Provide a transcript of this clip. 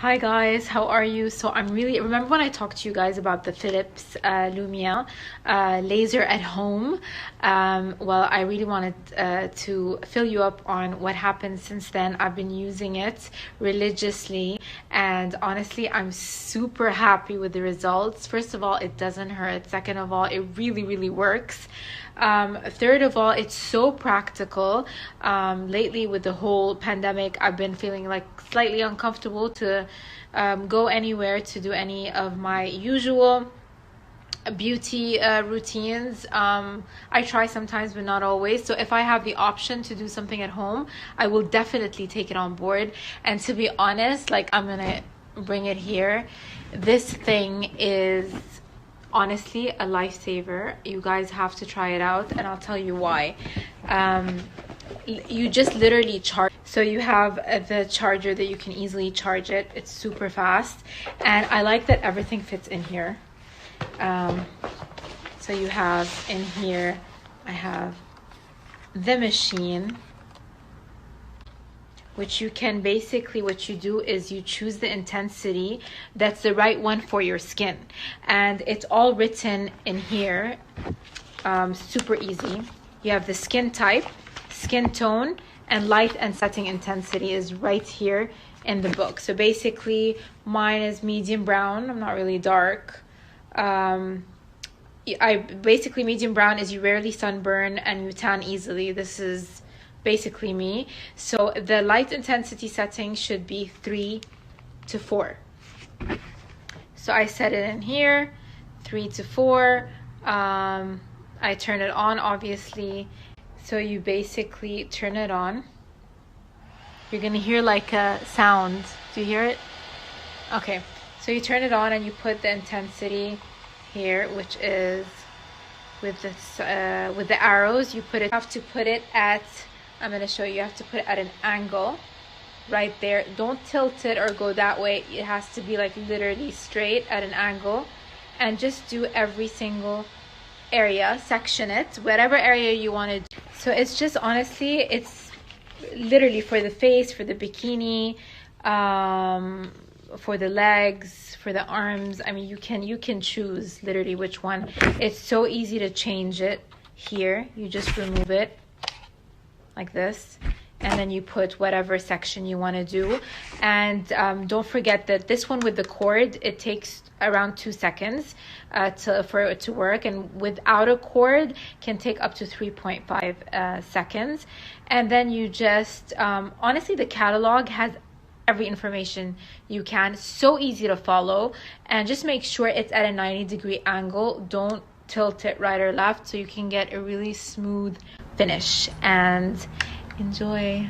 Hi guys, how are you? So remember when I talked to you guys about the Philips Lumea laser at home? Well, I really wanted to fill you up on what happened since then. I've been using it religiously, and honestly, I'm super happy with the results. First of all, it doesn't hurt. Second of all, it really works. Third of all, it's so practical. Lately with the whole pandemic, I've been feeling like slightly uncomfortable to go anywhere to do any of my usual beauty routines. I try sometimes, but not always. So if I have the option to do something at home, I will definitely take it on board. And to be honest, like, I'm gonna bring it here. This thing is honestly a lifesaver. You guys have to try it out, and I'll tell you why. You just literally charge. So you have the charger that you can easily charge it. It's super fast, and I like that everything fits in here. So you have in here, I have the machine, which you can basically, what you do is you choose the intensity that's the right one for your skin, and it's all written in here. Super easy. You have the skin type, skin tone, and light and setting intensity is right here in the book. So basically mine is medium brown. I'm not really dark. Basically medium brown is you rarely sunburn and you tan easily. This is basically me. So the light intensity setting should be 3 to 4. So I set it in here, 3 to 4. I turn it on, obviously. So you basically turn it on. You're gonna hear like a sound. Do you hear it? Okay, so you turn it on and you put the intensity here, which is with this with the arrows. You have to put it at, I'm gonna show you, you have to put it at an angle right there. Don't tilt it or go that way. It has to be like literally straight at an angle, and just do every single area, section it, whatever area you want to do. So it's just, honestly, it's literally for the face, for the bikini, for the legs, for the arms. I mean, you can choose literally which one. It's so easy to change it here. You just remove it like this, and then you put whatever section you want to do. And don't forget that this one with the cord, it takes around 2 seconds for it to work, and without a cord can take up to 3.5 seconds. And then you just honestly, the catalog has every information you can. So easy to follow, and just make sure it's at a 90-degree angle. Don't tilt it right or left, so you can get a really smooth finish. And enjoy.